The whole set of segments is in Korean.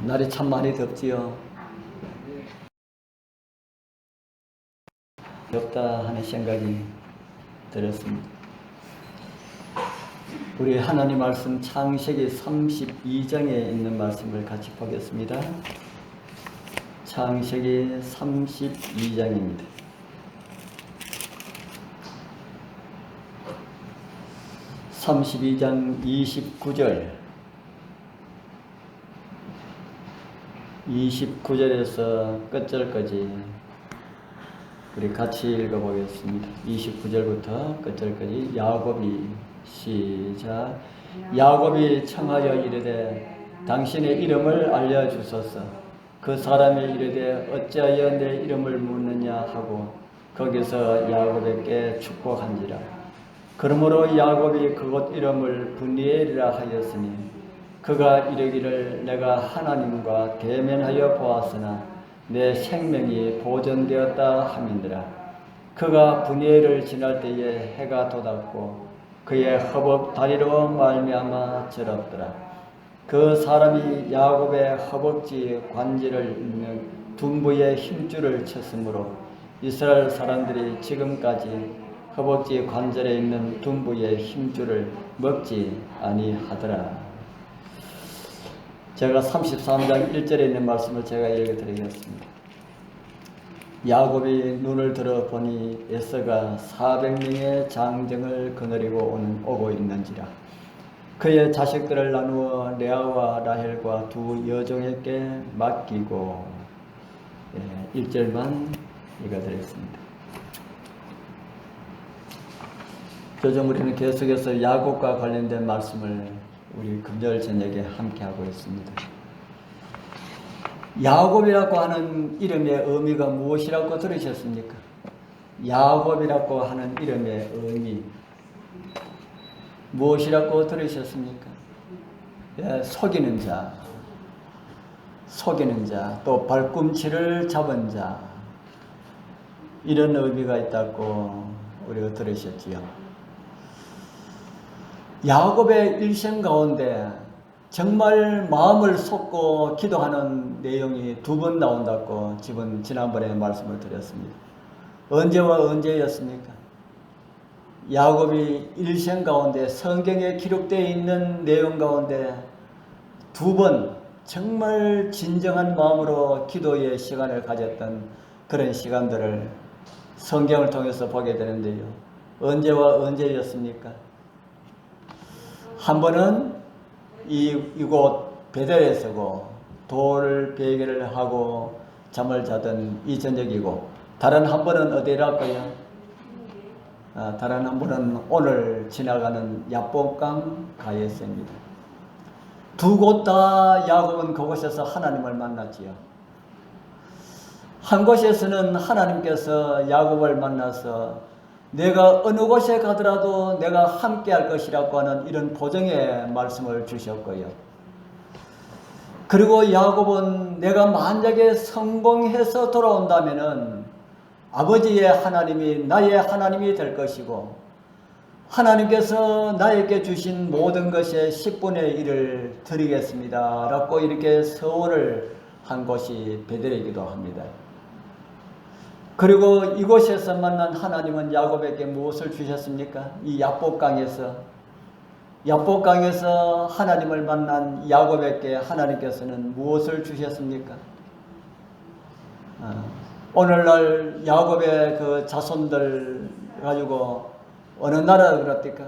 날이 참 많이 덥지요. 덥다 하는 생각이 들었습니다. 우리 하나님 말씀 창세기 32장에 있는 말씀을 같이 보겠습니다. 창세기 32장입니다. (32장) 29절에서 끝절까지 우리 같이 읽어보겠습니다. 29절부터 끝절까지. 야곱이 시작. 야곱이 청하여 이르되 당신의 이름을 알려주소서. 그 사람이 이르되 어찌하여 내 이름을 묻느냐 하고 거기서 야곱에게 축복한지라. 그러므로 야곱이 그곳 이름을 브니엘이라 하였으니 그가 이르기를 내가 하나님과 대면하여 보았으나 내 생명이 보존되었다 함이니라. 그가 브니엘을 지날 때에 해가 돋았고 그의 허벅 다리로 말미암아 절었더라. 그 사람이 야곱의 허벅지 관절을 잇는 둔부의 힘줄을 쳤으므로 이스라엘 사람들이 지금까지 허벅지 관절에 있는 둔부의 힘줄을 먹지 아니하더라. 제가 33장 1절에 있는 말씀을 제가 읽어드리겠습니다. 야곱이 눈을 들어보니 에서가 400명의 장정을 거느리고 오고 있는지라. 그의 자식들을 나누어 레아와 라헬과 두 여종에게 맡기고 1절만 읽어드리겠습니다. 요즘 우리는 계속해서 야곱과 관련된 말씀을 우리 금요일 저녁에 함께 하고 있습니다. 야곱이라고 하는 이름의 의미가 무엇이라고 들으셨습니까? 야곱이라고 하는 이름의 의미 무엇이라고 들으셨습니까? 속이는 자, 또 발꿈치를 잡은 자, 이런 의미가 있다고 우리가 들으셨지요. 야곱의 일생 가운데 정말 마음을 쏟고 기도하는 내용이 두 번 나온다고 지난번에 말씀을 드렸습니다. 언제와 언제였습니까? 야곱이 일생 가운데 성경에 기록되어 있는 내용 가운데 두 번 정말 진정한 마음으로 기도의 시간을 가졌던 그런 시간들을 성경을 통해서 보게 되는데요. 언제와 언제였습니까? 한 번은 이곳 베델에서고 돌 베개를 하고 잠을 자던 이 저녁이고, 다른 한 번은 어디랄까요? 다른 한 번은 오늘 지나가는 야복강 가에서입니다. 두 곳 다 야곱은 그곳에서 하나님을 만났지요. 한 곳에서는 하나님께서 야곱을 만나서 내가 어느 곳에 가더라도 내가 함께 할 것이라고 하는 이런 보증의 말씀을 주셨고요. 그리고 야곱은 내가 만약에 성공해서 돌아온다면은 아버지의 하나님이 나의 하나님이 될 것이고 하나님께서 나에게 주신 모든 것의 10분의 1을 드리겠습니다 라고 이렇게 서원을 한 곳이 베델이기도 합니다. 그리고 이곳에서 만난 하나님은 야곱에게 무엇을 주셨습니까? 이 야복강에서 하나님을 만난 야곱에게 하나님께서는 무엇을 주셨습니까? 오늘날 야곱의 그 자손들 가지고 어느 나라를 그럽니까?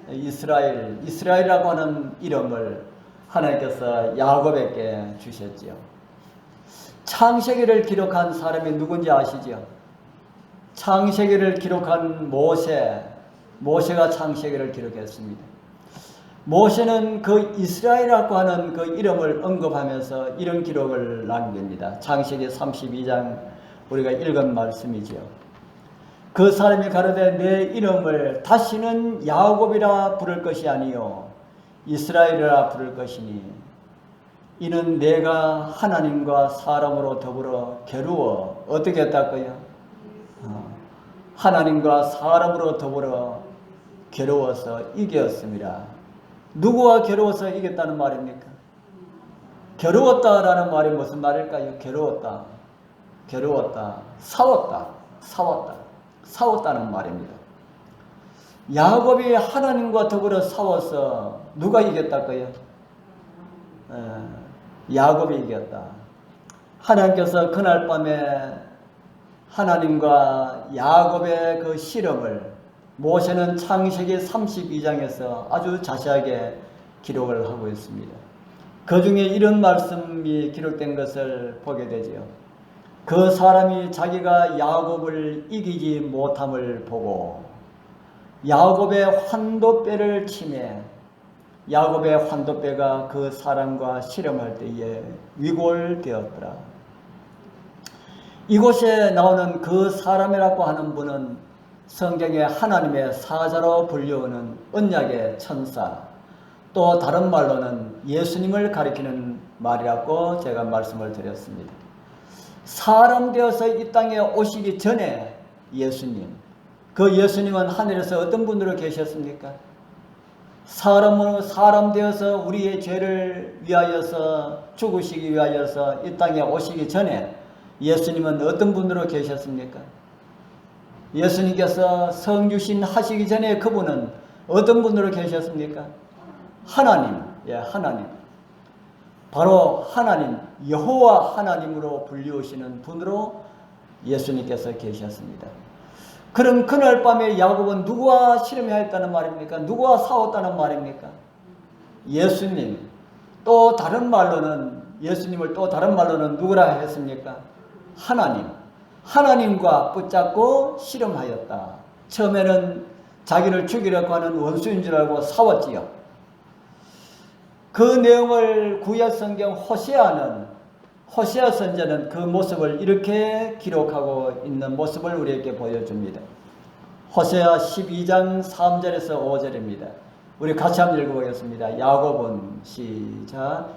이스라엘이라고 하는 이름을 하나님께서 야곱에게 주셨지요. 창세기를 기록한 사람이 누군지 아시죠? 창세기를 기록한 모세가 창세기를 기록했습니다. 모세는 그 이스라엘이라고 하는 그 이름을 언급하면서 이런 기록을 남깁니다. 창세기 32장 우리가 읽은 말씀이죠. 그 사람이 가로되 내 이름을 다시는 야곱이라 부를 것이 아니요 이스라엘이라 부를 것이니 이는 내가 하나님과 사람으로 더불어 겨루어 어떻게 했다고요? 하나님과 사람으로 더불어 겨루어서 이겼습니다. 누구와 겨루어서 이겼다는 말입니까? 괴로웠다라는 말이 무슨 말일까요? 괴로웠다. 괴로웠다. 싸웠다. 싸웠다. 싸웠다는 말입니다. 야곱이 하나님과 더불어 싸워서 누가 이겼다고요? 야곱이 이겼다. 하나님께서 그날 밤에 하나님과 야곱의 그 씨름을 모세는 창세기 32장에서 아주 자세하게 기록을 하고 있습니다. 그 중에 이런 말씀이 기록된 것을 보게 되지요. 그 사람이 자기가 야곱을 이기지 못함을 보고 야곱의 환도뼈를 치매 야곱의 환도뼈가 그 사람과 씨름할 때에 위골되었더라. 이곳에 나오는 그 사람이라고 하는 분은 성경에 하나님의 사자로 불리우는 언약의 천사, 또 다른 말로는 예수님을 가리키는 말이라고 제가 말씀을 드렸습니다. 사람 되어서 이 땅에 오시기 전에 예수님, 그 예수님은 하늘에서 어떤 분으로 계셨습니까? 사람 되어서 우리의 죄를 위하여서 죽으시기 위하여서 이 땅에 오시기 전에 예수님은 어떤 분으로 계셨습니까? 예수님께서 성육신 하시기 전에 그분은 어떤 분으로 계셨습니까? 하나님, 하나님. 바로 하나님, 여호와 하나님으로 불리우시는 분으로 예수님께서 계셨습니다. 그럼 그날 밤에 야곱은 누구와 씨름하였다는 말입니까? 누구와 싸웠다는 말입니까? 예수님. 또 다른 말로는 예수님을 또 다른 말로는 누구라 했습니까? 하나님. 하나님과 붙잡고 씨름하였다. 처음에는 자기를 죽이려고 하는 원수인 줄 알고 싸웠지요. 그 내용을 구약 성경 호세아 선지자는 그 모습을 이렇게 기록하고 있는 모습을 우리에게 보여줍니다. 호세아 12장 3절에서 5절입니다. 우리 같이 한번 읽어보겠습니다. 야곱은 시작.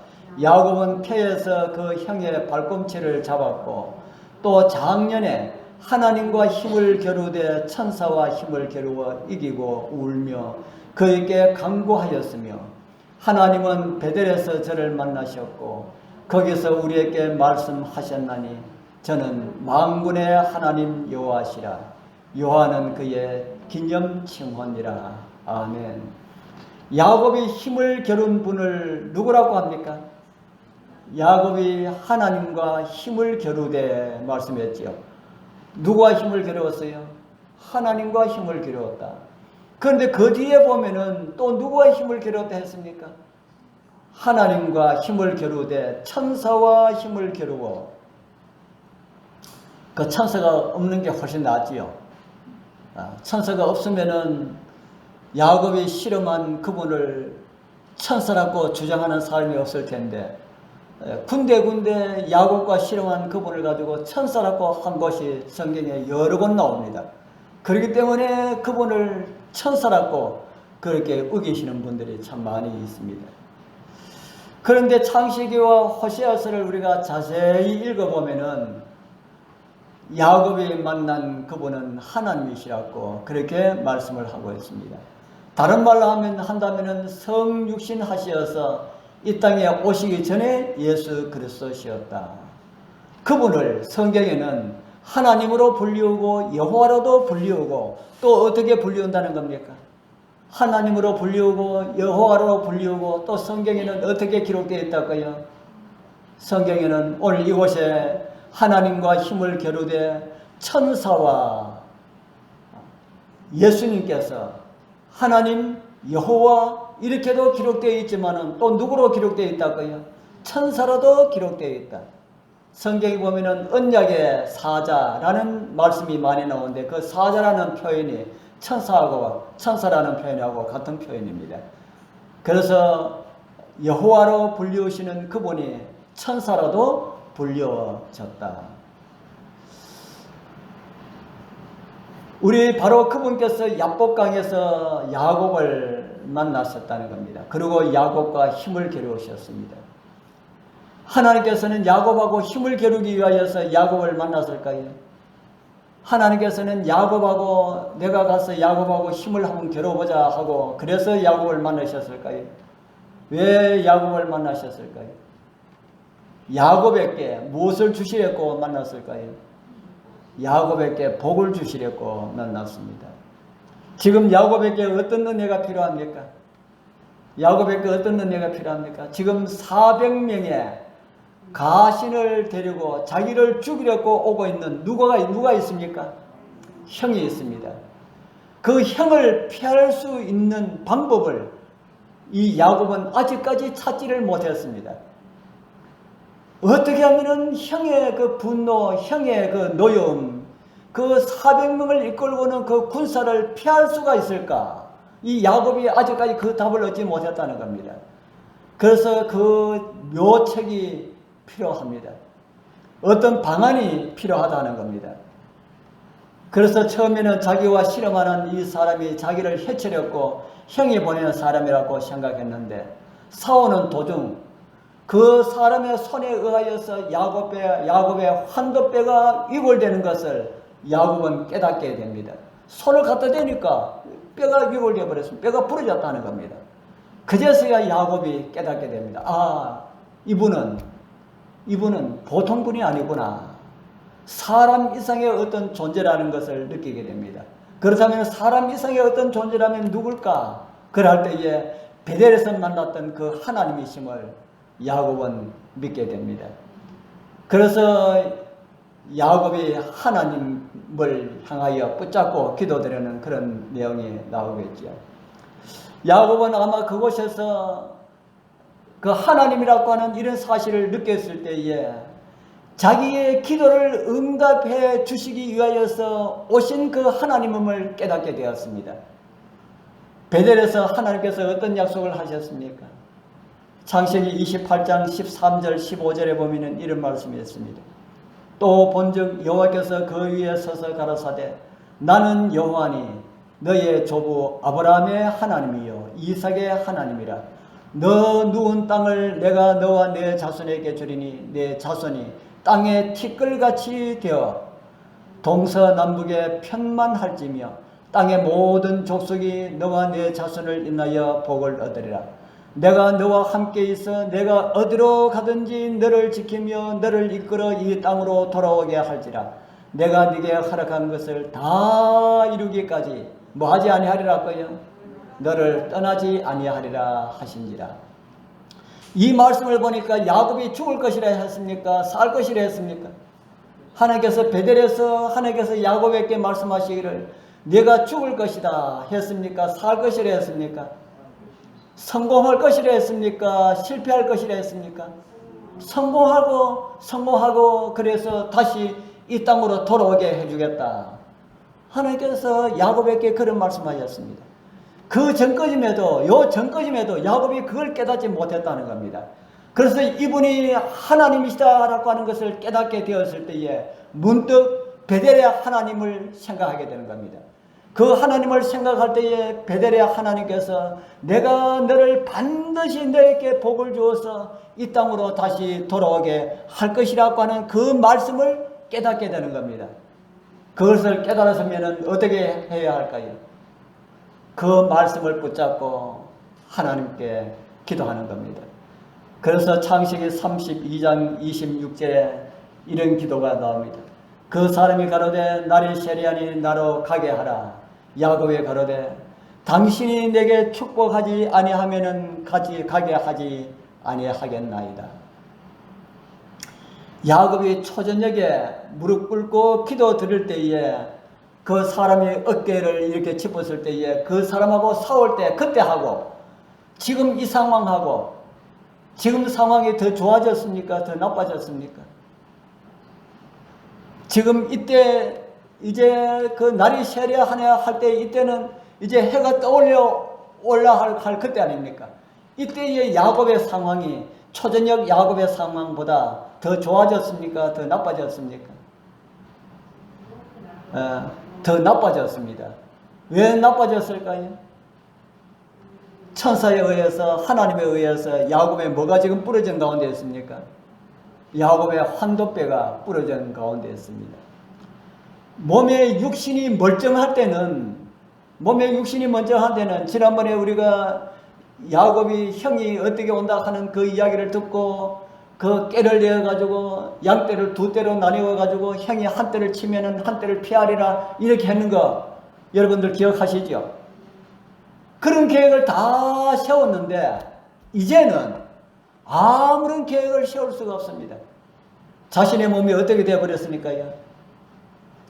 야곱은 태에서 그 형의 발꿈치를 잡았고 또 작년에 하나님과 힘을 겨루되 천사와 힘을 겨루어 이기고 울며 그에게 간구하였으며 하나님은 베델에서 저를 만나셨고 거기서 우리에게 말씀하셨나니 저는 만군의 하나님 여호와시라. 여호와는 그의 기념칭호니라. 아멘. 야곱이 힘을 겨룬 분을 누구라고 합니까? 야곱이 하나님과 힘을 겨루되 말씀했지요. 누구와 힘을 겨루었어요? 하나님과 힘을 겨루었다. 그런데 그 뒤에 보면은 또 누구와 힘을 겨루었다 했습니까? 하나님과 힘을 겨루되 천사와 힘을 겨루고, 그 천사가 없는 게 훨씬 낫지요. 천사가 없으면은 야곱이 씨름한 그분을 천사라고 주장하는 사람이 없을 텐데 군데군데 야곱과 씨름한 그분을 가지고 천사라고 한 것이 성경에 여러 번 나옵니다. 그렇기 때문에 그분을 천사라고 그렇게 우기시는 분들이 참 많이 있습니다. 그런데 창세기와 호세아서를 우리가 자세히 읽어보면은 야곱이 만난 그분은 하나님이시라고 그렇게 말씀을 하고 있습니다. 다른 말로 한다면은 성육신 하시어서 이 땅에 오시기 전에 예수 그리스도시었다. 그분을 성경에는 하나님으로 불리우고 여호와로도 불리우고 또 어떻게 불리운다는 겁니까? 하나님으로 불리우고 여호와로 불리우고 또 성경에는 어떻게 기록되어 있다고요? 성경에는 오늘 이곳에 하나님과 힘을 겨루되 천사와 예수님께서 하나님 여호와 이렇게도 기록되어 있지만은 또 누구로 기록되어 있다고요? 천사로도 기록되어 있다. 성경에 보면은 언약의 사자라는 말씀이 많이 나오는데 그 사자라는 표현이 천사라는 표현하고 같은 표현입니다. 그래서 여호와로 불리우시는 그분이 천사로도 불려졌다. 우리 바로 그분께서 야복강에서 야곱을 만나셨다는 겁니다. 그리고 야곱과 힘을 겨루셨습니다. 하나님께서는 야곱하고 힘을 겨루기 위하여서 야곱을 만났을까요? 하나님께서는 야곱하고 내가 가서 야곱하고 힘을 한번 겨뤄보자 하고 그래서 야곱을 만나셨을까요? 왜 야곱을 만나셨을까요? 야곱에게 무엇을 주시려고 만났을까요? 야곱에게 복을 주시려고 만났습니다. 지금 야곱에게 어떤 은혜가 필요합니까? 야곱에게 어떤 은혜가 필요합니까? 지금 400명의 가신을 데리고 자기를 죽이려고 오고 있는 누가 있습니까? 형이 있습니다. 그 형을 피할 수 있는 방법을 이 야곱은 아직까지 찾지를 못했습니다. 어떻게 하면은 형의 그 분노, 형의 그 노여움, 그 400명을 이끌고는 그 군사를 피할 수가 있을까? 이 야곱이 아직까지 그 답을 얻지 못했다는 겁니다. 그래서 그 묘책이 필요합니다. 어떤 방안이 필요하다는 겁니다. 그래서 처음에는 자기와 실험하는 이 사람이 자기를 해치려고 형이 보내는 사람이라고 생각했는데 싸우는 도중 그 사람의 손에 의하여서 야곱의 환도뼈가 위골되는 것을 야곱은 깨닫게 됩니다. 손을 갖다 대니까 뼈가 위골되어 버렸습니다. 뼈가 부러졌다는 겁니다. 그제서야 야곱이 깨닫게 됩니다. 아, 이분은 보통 분이 아니구나. 사람 이상의 어떤 존재라는 것을 느끼게 됩니다. 그렇다면 사람 이상의 어떤 존재라면 누굴까? 그럴 때에 베델에서 만났던 그 하나님이심을 야곱은 믿게 됩니다. 그래서 야곱이 하나님을 향하여 붙잡고 기도드리는 그런 내용이 나오겠죠. 야곱은 아마 그곳에서 그 하나님이라고 하는 이런 사실을 느꼈을 때에 자기의 기도를 응답해 주시기 위하여서 오신 그 하나님을 깨닫게 되었습니다. 베델에서 하나님께서 어떤 약속을 하셨습니까? 창세기 28장 13절 15절에 보면 이런 말씀이 있습니다. 또 본즉 여호와께서 그 위에 서서 가라사대 나는 여호와니 너의 조부 아브라함의 하나님이요 이삭의 하나님이라. 너 누운 땅을 내가 너와 내 자손에게 주리니 내 자손이 땅의 티끌같이 되어 동서남북에 편만할지며 땅의 모든 족속이 너와 내 자손을 인하여 복을 얻으리라. 내가 너와 함께 있어 내가 어디로 가든지 너를 지키며 너를 이끌어 이 땅으로 돌아오게 할지라. 내가 네게 허락한 것을 다 이루기까지 뭐하지 아니하리라고요? 너를 떠나지 아니하리라 하신지라. 이 말씀을 보니까 야곱이 죽을 것이라 했습니까? 살 것이라 했습니까? 하나님께서 베델에서 하나님께서 야곱에게 말씀하시기를 네가 죽을 것이다 했습니까? 살 것이라 했습니까? 성공할 것이라 했습니까? 실패할 것이라 했습니까? 성공하고 그래서 다시 이 땅으로 돌아오게 해주겠다. 하나님께서 야곱에게 그런 말씀하셨습니다. 그 전까지에도 야곱이 그걸 깨닫지 못했다는 겁니다. 그래서 이분이 하나님이시다라고 하는 것을 깨닫게 되었을 때에 문득 베델의 하나님을 생각하게 되는 겁니다. 그 하나님을 생각할 때에 베델의 하나님께서 내가 너를 반드시 너에게 복을 주어서 이 땅으로 다시 돌아오게 할 것이라고 하는 그 말씀을 깨닫게 되는 겁니다. 그것을 깨달았으면 어떻게 해야 할까요? 그 말씀을 붙잡고 하나님께 기도하는 겁니다. 그래서 창세기 32장 26절에 이런 기도가 나옵니다. 그 사람이 가로되 나를 세리하니 나로 가게 하라. 야곱이 가로되 당신이 내게 축복하지 아니하면은 가게 하지 아니하겠나이다. 야곱이 초저녁에 무릎 꿇고 기도 드릴 때에 그 사람이 어깨를 이렇게 짚었을 때에 그 사람하고 싸울 때 그때 하고 지금 이 상황하고 지금 상황이 더 좋아졌습니까? 더 나빠졌습니까? 지금 이때 이제 그 날이 세려하냐 할 때 이때는 이제 해가 올라 할 그때 아닙니까? 이때의 야곱의 상황이 초저녁 야곱의 상황보다 더 좋아졌습니까? 더 나빠졌습니까? 더 나빠졌습니다. 왜 나빠졌을까요? 천사에 의해서 하나님에 의해서 야곱의 뭐가 지금 부러진 가운데 있습니까? 야곱의 환도뼈가 부러진 가운데 있습니다. 몸의 육신이 멀쩡할 때는 지난번에 우리가 야곱이 형이 어떻게 온다 하는 그 이야기를 듣고 그 깨를 내어가지고 양떼를 두 떼로 나뉘어가지고 형이 한 떼를 치면은 한 떼를 피하리라 이렇게 했는 거 여러분들 기억하시죠? 그런 계획을 다 세웠는데 이제는 아무런 계획을 세울 수가 없습니다. 자신의 몸이 어떻게 되어버렸습니까요?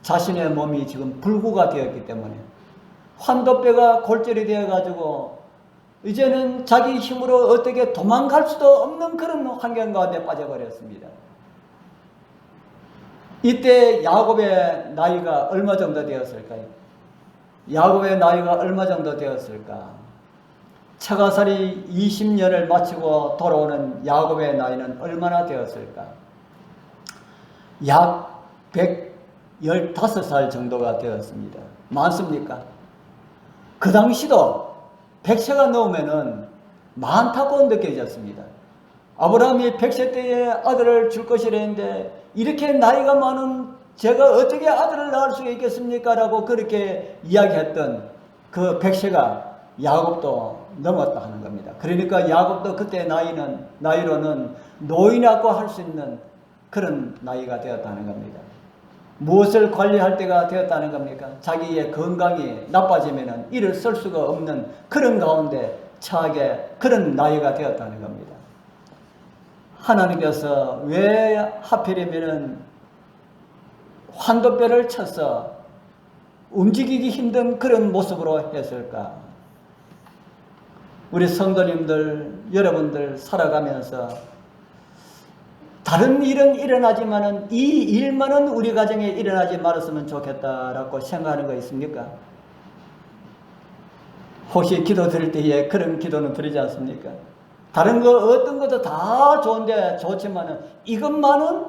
자신의 몸이 지금 불구가 되었기 때문에 환도뼈가 골절이 되어가지고 이제는 자기 힘으로 어떻게 도망갈 수도 없는 그런 환경 가운데 빠져버렸습니다. 이때 야곱의 나이가 얼마 정도 되었을까요? 야곱의 나이가 얼마 정도 되었을까? 처가살이 20년을 마치고 돌아오는 야곱의 나이는 얼마나 되었을까? 약 115살 정도가 되었습니다. 많습니까? 그 당시도 100세가 넘으면은 많다고 느껴졌습니다. 아브라함이 100세 때에 아들을 줄 것이랬는데 이렇게 나이가 많은 제가 어떻게 아들을 낳을 수 있겠습니까? 라고 그렇게 이야기했던 그 100세가 야곱도 넘었다 하는 겁니다. 그러니까 야곱도 그때 나이로는 노인이라고 할 수 있는 그런 나이가 되었다는 겁니다. 무엇을 관리할 때가 되었다는 겁니까? 자기의 건강이 나빠지면 일을 쓸 수가 없는 그런 가운데 처하게 그런 나이가 되었다는 겁니다. 하나님께서 왜 하필이면 환도뼈를 쳐서 움직이기 힘든 그런 모습으로 했을까? 우리 성도님들, 여러분들 살아가면서 다른 일은 일어나지만은 이 일만은 우리 가정에 일어나지 말았으면 좋겠다라고 생각하는 거 있습니까? 혹시 기도 드릴 때에 그런 기도는 드리지 않습니까? 다른 거 어떤 것도 다 좋은데 좋지만은 이것만은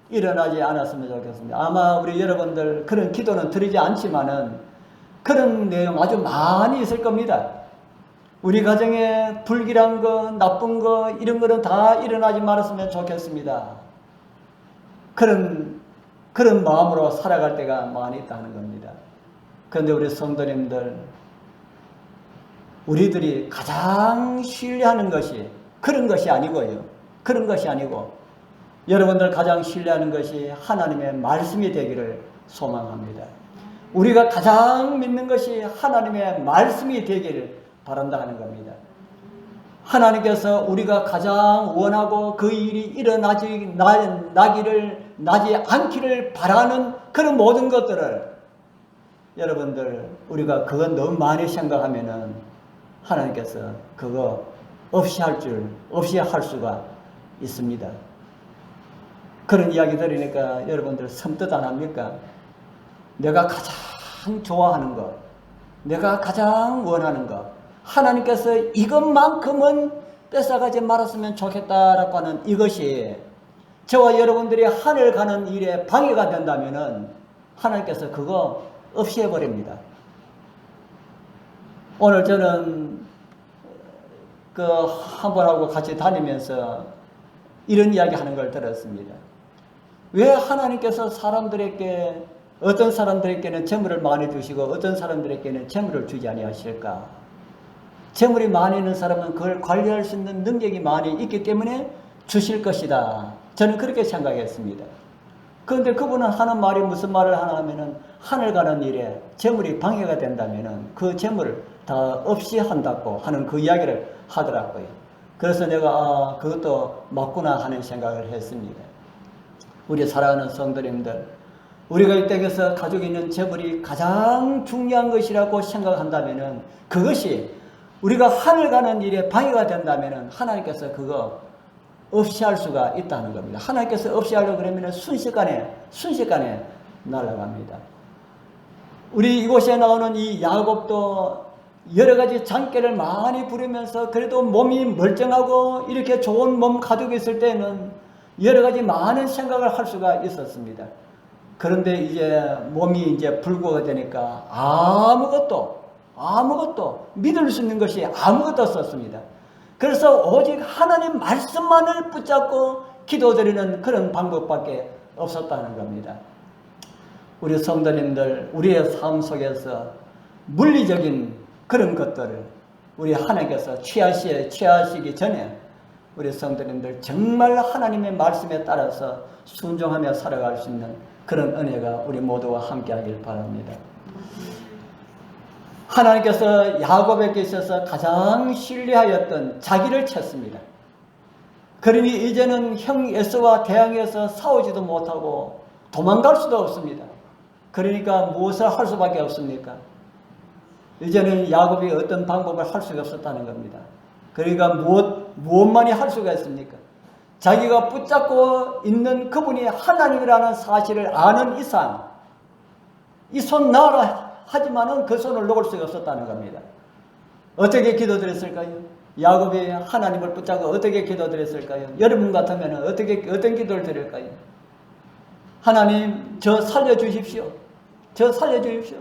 일어나지 않았으면 좋겠습니다. 아마 우리 여러분들 그런 기도는 드리지 않지만은 그런 내용 아주 많이 있을 겁니다. 우리 가정에 불길한 거, 나쁜 거 이런 거는 다 일어나지 말았으면 좋겠습니다. 그런 마음으로 살아갈 때가 많이 있다는 겁니다. 그런데 우리 성도님들, 우리들이 가장 신뢰하는 것이 그런 것이 아니고요. 그런 것이 아니고 여러분들 가장 신뢰하는 것이 하나님의 말씀이 되기를 소망합니다. 우리가 가장 믿는 것이 하나님의 말씀이 되기를 바란다 하는 겁니다. 하나님께서 우리가 가장 원하고 그 일이 나지 않기를 바라는 그런 모든 것들을 여러분들 우리가 그거 너무 많이 생각하면은 하나님께서 그거 없이 할 수가 있습니다. 그런 이야기 들으니까 여러분들 섬뜩 안 합니까? 내가 가장 좋아하는 것, 내가 가장 원하는 것, 하나님께서 이것만큼은 뺏어가지 말았으면 좋겠다라고 하는 이것이 저와 여러분들이 하늘 가는 일에 방해가 된다면은 하나님께서 그거 없이 해버립니다. 오늘 저는 한 분하고 같이 다니면서 이런 이야기 하는 걸 들었습니다. 왜 하나님께서 어떤 사람들에게는 재물을 많이 주시고 어떤 사람들에게는 재물을 주지 아니하실까? 재물이 많이 있는 사람은 그걸 관리할 수 있는 능력이 많이 있기 때문에 주실 것이다. 저는 그렇게 생각했습니다. 그런데 그분은 하는 말이 무슨 말을 하나 하면은 하늘 가는 일에 재물이 방해가 된다면은 그 재물을 다 없이 한다고 하는 그 이야기를 하더라고요. 그래서 내가 그것도 맞구나 하는 생각을 했습니다. 우리 사랑하는 성도님들, 우리가 이 땅에서 가지고 있는 재물이 가장 중요한 것이라고 생각한다면은 그것이 우리가 하늘 가는 일에 방해가 된다면은 하나님께서 그거 없이 할 수가 있다는 겁니다. 하나님께서 없이 하려고 그러면 순식간에 날아갑니다. 우리 이곳에 나오는 이 야곱도 여러 가지 장깨를 많이 부리면서 그래도 몸이 멀쩡하고 이렇게 좋은 몸 가지고 있을 때는 여러 가지 많은 생각을 할 수가 있었습니다. 그런데 이제 몸이 이제 불구가 되니까 아무것도 믿을 수 있는 것이 아무것도 없었습니다. 그래서 오직 하나님 말씀만을 붙잡고 기도드리는 그런 방법밖에 없었다는 겁니다. 우리 성도님들, 우리의 삶 속에서 물리적인 그런 것들을 우리 하나님께서 취하시기 전에 우리 성도님들 정말 하나님의 말씀에 따라서 순종하며 살아갈 수 있는 그런 은혜가 우리 모두와 함께 하길 바랍니다. 하나님께서 야곱에게 있어서 가장 신뢰하였던 자기를 쳤습니다. 그러니 이제는 형 에서와 대항해서 싸우지도 못하고 도망갈 수도 없습니다. 그러니까 무엇을 할 수밖에 없습니까? 이제는 야곱이 어떤 방법을 할 수가 없었다는 겁니다. 그러니까 무엇만이 할 수가 있습니까? 자기가 붙잡고 있는 그분이 하나님이라는 사실을 아는 이상 이 손 놔라 하지만은 그 손을 놓을 수가 없었다는 겁니다. 어떻게 기도드렸을까요? 야곱이 하나님을 붙잡고 어떻게 기도드렸을까요? 여러분 같으면 어떤 기도를 드릴까요? 하나님, 저 살려주십시오. 저 살려주십시오.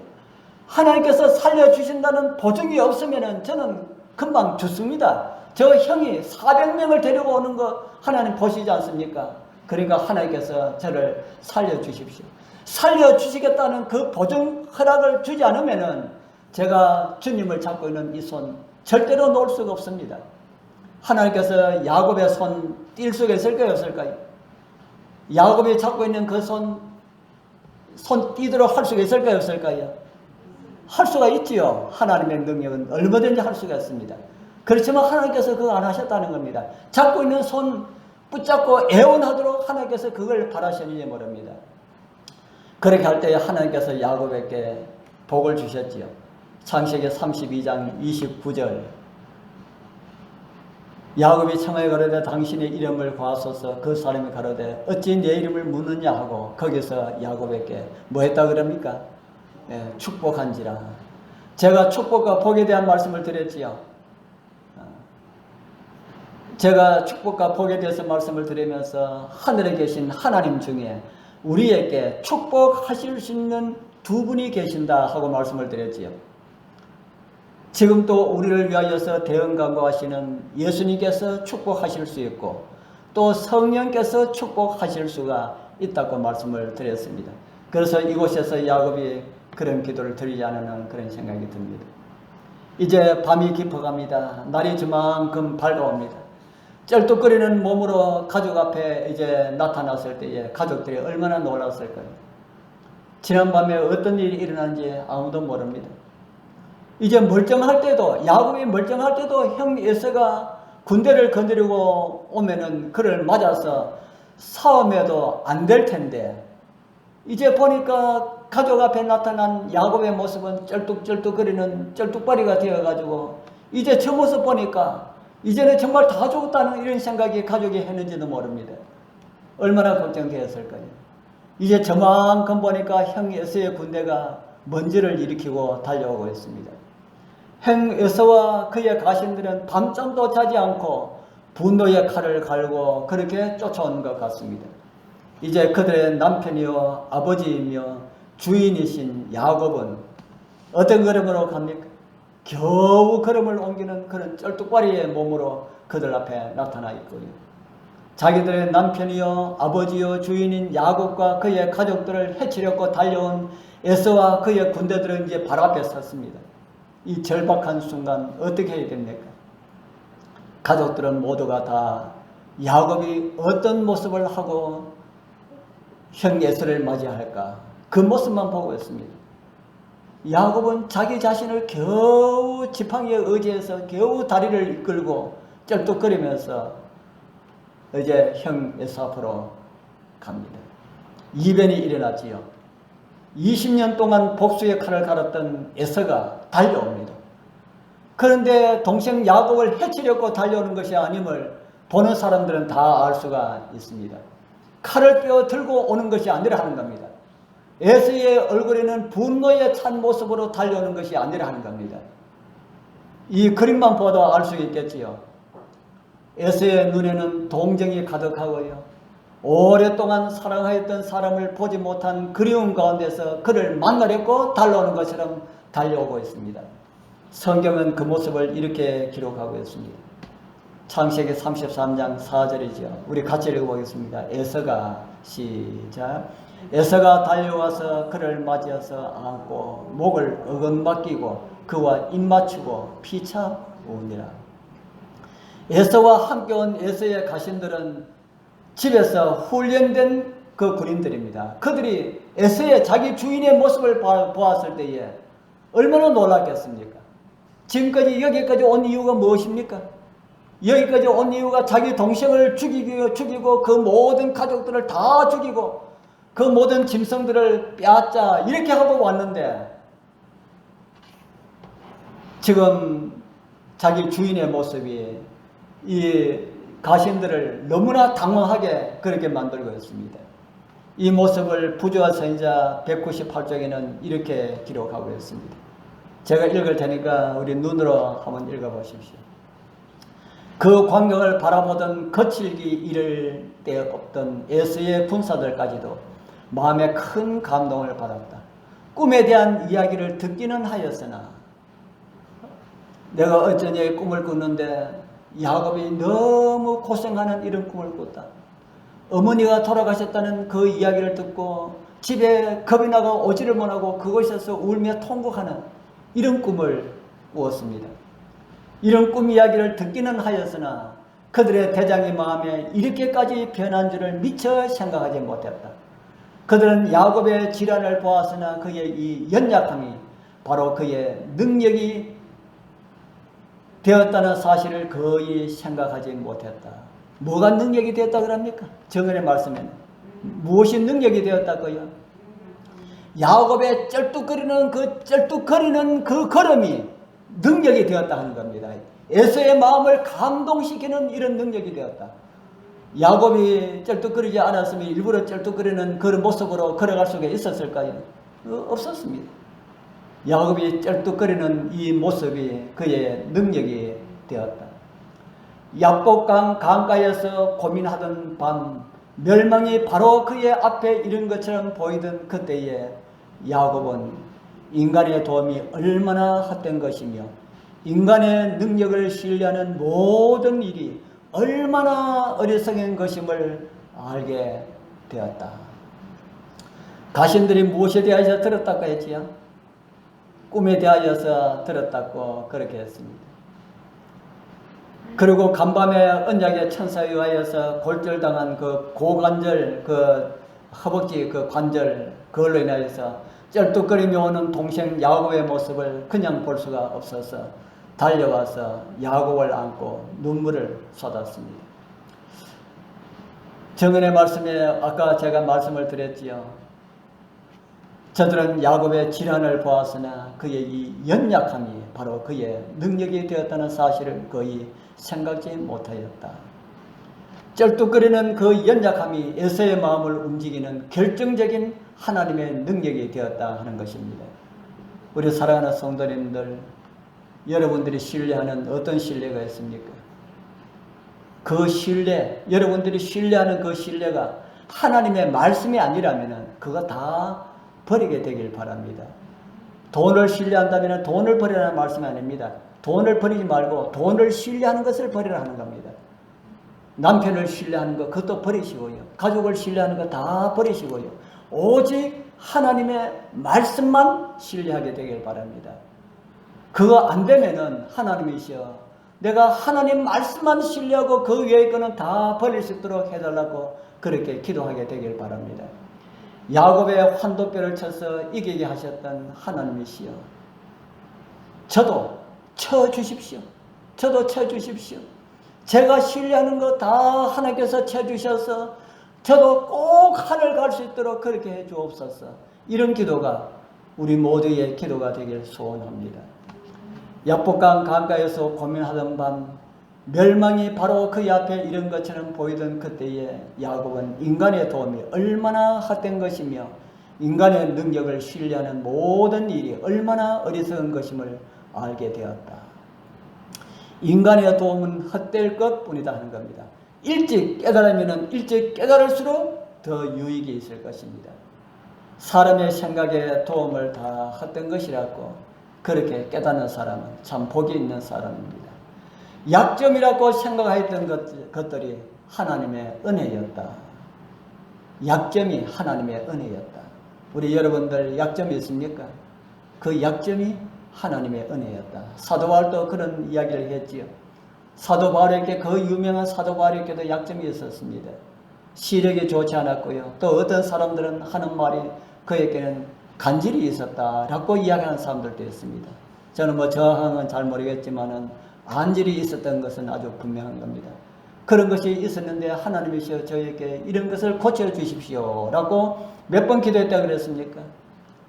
하나님께서 살려주신다는 보증이 없으면 저는 금방 죽습니다. 저 형이 400명을 데리고 오는 거 하나님 보시지 않습니까? 그러니까 하나님께서 저를 살려주십시오. 살려주시겠다는 그 보증 허락을 주지 않으면 제가 주님을 잡고 있는 이 손 절대로 놓을 수가 없습니다. 하나님께서 야곱의 손 띌 수가 있을까요? 없을까요? 야곱이 잡고 있는 그 손 띄도록 할 수가 있을까요? 없을까요? 할 수가 있지요. 하나님의 능력은 얼마든지 할 수가 있습니다. 그렇지만 하나님께서 그거 안 하셨다는 겁니다. 잡고 있는 손 붙잡고 애원하도록 하나님께서 그걸 바라시는지 모릅니다. 그렇게 할 때 하나님께서 야곱에게 복을 주셨지요. 창세기 32장 29절 야곱이 청하여 가로되 당신의 이름을 구하소서. 그 사람이 가로되 어찌 내 이름을 묻느냐 하고 거기서 야곱에게 뭐 했다 그럽니까? 축복한지라. 제가 축복과 복에 대한 말씀을 드렸지요. 제가 축복과 복에 대해서 말씀을 드리면서 하늘에 계신 하나님 중에 우리에게 축복하실 수 있는 두 분이 계신다 하고 말씀을 드렸지요. 지금 또 우리를 위하여서 대응간구하시는 예수님께서 축복하실 수 있고 또 성령께서 축복하실 수가 있다고 말씀을 드렸습니다. 그래서 이곳에서 야곱이 그런 기도를 드리지 않는 그런 생각이 듭니다. 이제 밤이 깊어갑니다. 날이 저만큼 밝아옵니다. 쩔뚝거리는 몸으로 가족 앞에 이제 나타났을 때에 가족들이 얼마나 놀랐을까요? 지난밤에 어떤 일이 일어난지 아무도 모릅니다. 이제 멀쩡할 때도 야곱이 멀쩡할 때도 형 에서가 군대를 건드리고 오면은 그를 맞아서 싸움해도 안 될 텐데 이제 보니까 가족 앞에 나타난 야곱의 모습은 쩔뚝쩔뚝거리는 쩔뚝발이가 되어가지고 이제 저 모습 보니까 이제는 정말 다 죽었다는 이런 생각이 가족이 했는지도 모릅니다. 얼마나 걱정되었을까요? 이제 저만큼 보니까 형 에서의 군대가 먼지를 일으키고 달려오고 있습니다. 형 에서와 그의 가신들은 밤잠도 자지 않고 분노의 칼을 갈고 그렇게 쫓아오는 것 같습니다. 이제 그들의 남편이요 아버지이며 주인이신 야곱은 어떤 걸음으로 갑니까? 겨우 걸음을 옮기는 그런 쩔뚝발이의 몸으로 그들 앞에 나타나 있고요. 자기들의 남편이요 아버지요 주인인 야곱과 그의 가족들을 해치려고 달려온 에서와 그의 군대들은 이제 바로 앞에 섰습니다. 이 절박한 순간 어떻게 해야 됩니까? 가족들은 모두가 다 야곱이 어떤 모습을 하고 형 에서를 맞이할까 그 모습만 보고 있습니다. 야곱은 자기 자신을 겨우 지팡이에 의지해서 겨우 다리를 이끌고 쩔뚝거리면서 이제 형 에서 앞으로 갑니다. 이변이 일어났지요. 20년 동안 복수의 칼을 갈았던 에서가 달려옵니다. 그런데 동생 야곱을 해치려고 달려오는 것이 아님을 보는 사람들은 다 알 수가 있습니다. 칼을 빼어 들고 오는 것이 아니라 하는 겁니다. 에서의 얼굴에는 분노에 찬 모습으로 달려오는 것이 아니라 하는 겁니다. 이 그림만 봐도 알 수 있겠지요. 에서의 눈에는 동정이 가득하고요. 오랫동안 사랑하였던 사람을 보지 못한 그리움 가운데서 그를 만나려고 달려오는 것처럼 달려오고 있습니다. 성경은 그 모습을 이렇게 기록하고 있습니다. 창세기 33장 4절이죠. 우리 같이 읽어보겠습니다. 에서가 시작. 에서가 달려와서 그를 맞이해서 안고 목을 어금맞기고 그와 입맞추고 피차 우니라. 에서와 함께 온 에서의 가신들은 집에서 훈련된 그 군인들입니다. 그들이 에서의 자기 주인의 모습을 보았을 때에 얼마나 놀랐겠습니까? 지금까지 여기까지 온 이유가 무엇입니까? 여기까지 온 이유가 자기 동생을 죽이고 그 모든 가족들을 다 죽이고 그 모든 짐승들을 빼앗자 이렇게 하고 왔는데 지금 자기 주인의 모습이 이 가신들을 너무나 당황하게 그렇게 만들고 있습니다. 이 모습을 부조와 선지자 198쪽에는 이렇게 기록하고 있습니다. 제가 읽을 테니까 우리 눈으로 한번 읽어보십시오. 그 광경을 바라보던 거칠기 이를 데 없던 에서의 군사들까지도 마음에 큰 감동을 받았다. 꿈에 대한 이야기를 듣기는 하였으나 내가 어쩌니 꿈을 꿨는데 야곱이 너무 고생하는 이런 꿈을 꿨다. 어머니가 돌아가셨다는 그 이야기를 듣고 집에 겁이 나가 오지를 못하고 그곳에서 울며 통곡하는 이런 꿈을 꾸었습니다. 이런 꿈 이야기를 듣기는 하였으나 그들의 대장의 마음에 이렇게까지 변한 줄을 미처 생각하지 못했다. 그들은 야곱의 질환을 보았으나 그의 이 연약함이 바로 그의 능력이 되었다는 사실을 거의 생각하지 못했다. 뭐가 능력이 되었다 그럽니까? 정언의 말씀에는 무엇이 능력이 되었다고요? 야곱의 쩔뚝거리는 그 걸음이 능력이 되었다 하는 겁니다. 에서의 마음을 감동시키는 이런 능력이 되었다. 야곱이 쩔뚝거리지 않았으면 일부러 쩔뚝거리는 그런 모습으로 걸어갈 수가 있었을까요? 없었습니다. 야곱이 쩔뚝거리는 이 모습이 그의 능력이 되었다. 약복강 강가에서 고민하던 밤 멸망이 바로 그의 앞에 이른 것처럼 보이던 그때에 야곱은 인간의 도움이 얼마나 헛된 것이며 인간의 능력을 신뢰하는 모든 일이 얼마나 어리석은 것임을 알게 되었다. 가신들이 무엇에 대하여 들었다고 했지요? 꿈에 대하여서 들었다고 그렇게 했습니다. 그리고 간밤에 언약의 천사에 의하여서 골절당한 그 고관절, 그 허벅지 그 관절, 그걸로 인하여서 쩔뚝거리며 오는 동생 야곱의 모습을 그냥 볼 수가 없어서 달려와서 야곱을 안고 눈물을 쏟았습니다. 정언의 말씀에 아까 제가 말씀을 드렸지요. 저들은 야곱의 질환을 보았으나 그의 이 연약함이 바로 그의 능력이 되었다는 사실을 거의 생각지 못하였다. 쩔뚝거리는 그 연약함이 에서의 마음을 움직이는 결정적인 하나님의 능력이 되었다 하는 것입니다. 우리 사랑하는 성도님들, 여러분들이 신뢰하는 어떤 신뢰가 있습니까? 그 신뢰, 여러분들이 신뢰하는 그 신뢰가 하나님의 말씀이 아니라면 그거 다 버리게 되길 바랍니다. 돈을 신뢰한다면 돈을 버리라는 말씀이 아닙니다. 돈을 버리지 말고 돈을 신뢰하는 것을 버리라는 겁니다. 남편을 신뢰하는 것 그것도 버리시고요. 가족을 신뢰하는 것 다 버리시고요. 오직 하나님의 말씀만 신뢰하게 되길 바랍니다. 그거 안 되면은 하나님이시여 내가 하나님 말씀만 신뢰하고 그 외의 거는 다 버릴 수 있도록 해달라고 그렇게 기도하게 되길 바랍니다. 야곱의 환도뼈를 쳐서 이기게 하셨던 하나님이시여 저도 쳐주십시오. 저도 쳐주십시오. 제가 신뢰하는 거 다 하나님께서 쳐주셔서 저도 꼭 하늘 갈 수 있도록 그렇게 해 주옵소서. 이런 기도가 우리 모두의 기도가 되길 소원합니다. 약복강 강가에서 고민하던 밤 멸망이 바로 그 앞에 이른 것처럼 보이던 그때에 야곱은 인간의 도움이 얼마나 헛된 것이며 인간의 능력을 신뢰하는 모든 일이 얼마나 어리석은 것임을 알게 되었다. 인간의 도움은 헛될 것뿐이다 하는 겁니다. 일찍 깨달으면 일찍 깨달을수록 더 유익이 있을 것입니다. 사람의 생각에 도움을 다 헛된 것이라고 그렇게 깨닫는 사람은 참 복이 있는 사람입니다. 약점이라고 생각했던 것들이 하나님의 은혜였다. 약점이 하나님의 은혜였다. 우리 여러분들 약점이 있습니까? 그 약점이 하나님의 은혜였다. 사도 바울도 그런 이야기를 했지요. 사도 바울에게, 그 유명한 사도 바울에게도 약점이 있었습니다. 시력이 좋지 않았고요. 또 어떤 사람들은 하는 말이 그에게는 간질이 있었다라고 이야기하는 사람들도 있습니다. 저는 뭐 정확한 잘 모르겠지만은 안질이 있었던 것은 아주 분명한 겁니다. 그런 것이 있었는데 하나님이시여 저에게 이런 것을 고쳐주십시오 라고 몇 번 기도했다 그랬습니까?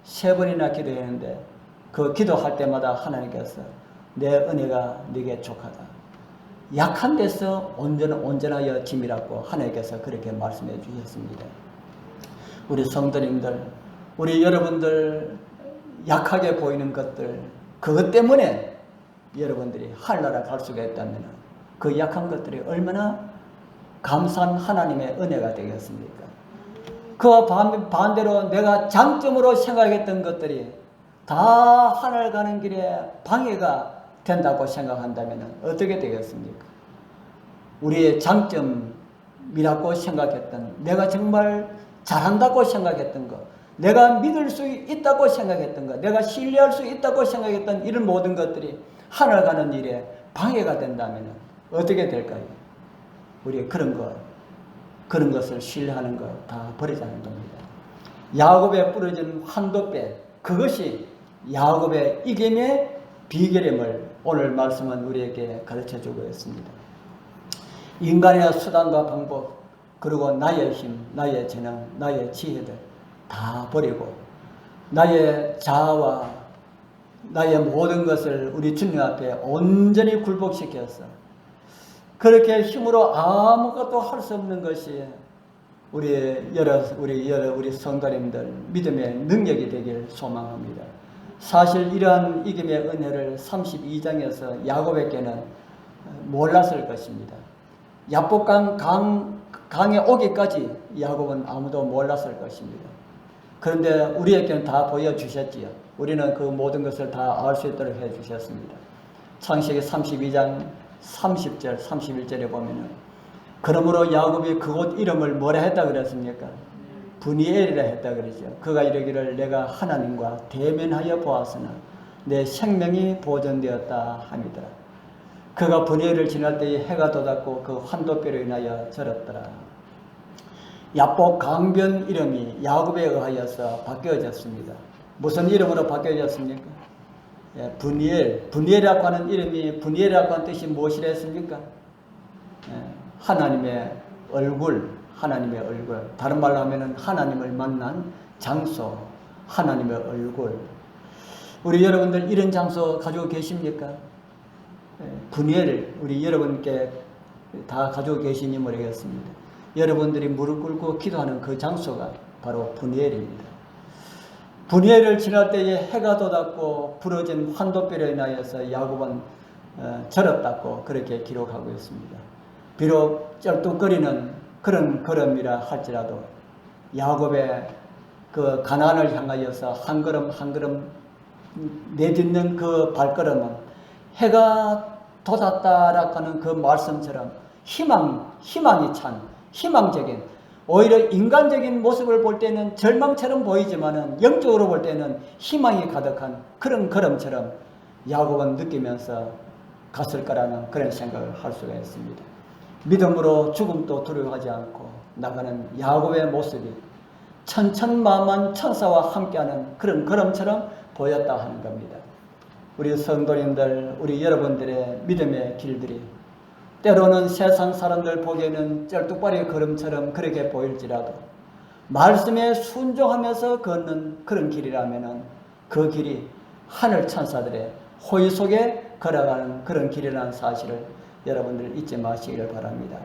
3번이나 기도했는데 그 기도할 때마다 하나님께서 내 은혜가 네게 족하다, 약한 데서 온전하여 짐이라고 하나님께서 그렇게 말씀해 주셨습니다. 우리 성도님들, 우리 여러분들 약하게 보이는 것들, 그것 때문에 여러분들이 하늘나라 갈 수가 있다면 그 약한 것들이 얼마나 감사한 하나님의 은혜가 되겠습니까? 그와 반대로 내가 장점으로 생각했던 것들이 다 하늘 가는 길에 방해가 된다고 생각한다면 어떻게 되겠습니까? 우리의 장점이라고 생각했던, 내가 정말 잘한다고 생각했던 것, 내가 믿을 수 있다고 생각했던 것, 내가 신뢰할 수 있다고 생각했던 이런 모든 것들이 하늘 가는 일에 방해가 된다면 어떻게 될까요? 우리 그런 것을 신뢰하는 것 다 버리자는 겁니다. 야곱의 부러진 환도뼈, 그것이 야곱의 이김의 비결임을 오늘 말씀은 우리에게 가르쳐주고 있습니다. 인간의 수단과 방법, 그리고 나의 힘, 나의 재능, 나의 지혜들 다 버리고 나의 자아와 나의 모든 것을 우리 주님 앞에 온전히 굴복시켜서 그렇게 힘으로 아무것도 할 수 없는 것이 우리 성도님들 믿음의 능력이 되길 소망합니다. 사실 이러한 이김의 은혜를 32장에서 야곱에게는 몰랐을 것입니다. 야복강 강에 오기까지 야곱은 아무도 몰랐을 것입니다. 그런데 우리에게는 다 보여주셨지요. 우리는 그 모든 것을 다 알 수 있도록 해주셨습니다. 창세기 32장 30절 31절에 보면은, 그러므로 야곱이 그곳 이름을 뭐라 했다 그랬습니까? 브니엘이라 했다 그러죠. 그가 이르기를 내가 하나님과 대면하여 보았으나 내 생명이 보존되었다 함이더라. 그가 브니엘을 지날 때에 해가 돋았고 그 환도뼈로 인하여 절었더라. 야복 강변 이름이 야곱에 의하여서 바뀌어졌습니다. 무슨 이름으로 바뀌어졌습니까? 브니엘이라고 하는 이름이, 브니엘이라고 하는 뜻이 무엇이라 했습니까? 하나님의 얼굴, 하나님의 얼굴. 다른 말로 하면은 하나님을 만난 장소, 하나님의 얼굴. 우리 여러분들 이런 장소 가지고 계십니까? 브니엘, 우리 여러분께 다 가지고 계시니 모르겠습니다. 여러분들이 무릎 꿇고 기도하는 그 장소가 바로 브니엘입니다. 브니엘을 지날 때에 해가 돋았고 부러진 환도뼈로 인하여서 야곱은 절었다고 그렇게 기록하고 있습니다. 비록 쩔뚝거리는 그런 걸음이라 할지라도 야곱의 그 가나안을 향하여서 한 걸음 한 걸음 내딛는 그 발걸음은 해가 돋았다라고 하는 그 말씀처럼 희망이 찬, 희망적인, 오히려 인간적인 모습을 볼 때는 절망처럼 보이지만은 영적으로 볼 때는 희망이 가득한 그런 걸음처럼 야곱은 느끼면서 갔을 거라는 그런 생각을 할 수가 있습니다. 믿음으로 죽음도 두려워하지 않고 나가는 야곱의 모습이 천천만만 천사와 함께하는 그런 걸음처럼 보였다 하는 겁니다. 우리 성도님들, 우리 여러분들의 믿음의 길들이 때로는 세상 사람들 보기에는 쩔뚝발의 걸음처럼 그렇게 보일지라도 말씀에 순종하면서 걷는 그런 길이라면 그 길이 하늘 천사들의 호의 속에 걸어가는 그런 길이라는 사실을 여러분들 잊지 마시기를 바랍니다.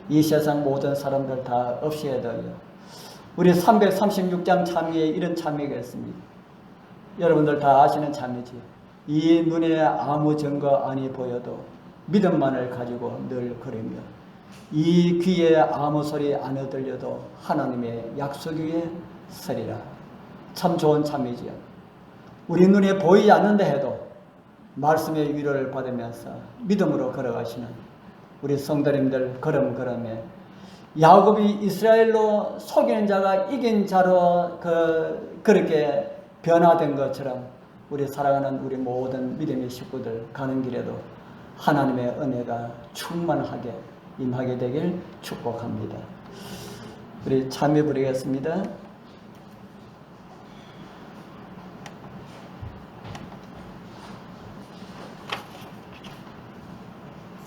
이 세상 모든 사람들 다 없이해도요. 우리 336장 참미에 이런 참미가 있습니다. 여러분들 다 아시는 참미지. 이 눈에 아무 증거 아니 보여도 믿음만을 가지고 늘 걸으며 이 귀에 아무 소리 안 들려도 하나님의 약속 위에 서리라. 참 좋은 참이지요. 우리 눈에 보이지 않는다 해도 말씀의 위로를 받으면서 믿음으로 걸어가시는 우리 성도님들 걸음에 야곱이 이스라엘로 속이는 자가 이긴 자로 그렇게 변화된 것처럼 우리 사랑하는 우리 모든 믿음의 식구들 가는 길에도 하나님의 은혜가 충만하게 임하게 되길 축복합니다. 우리 참여 부르겠습니다.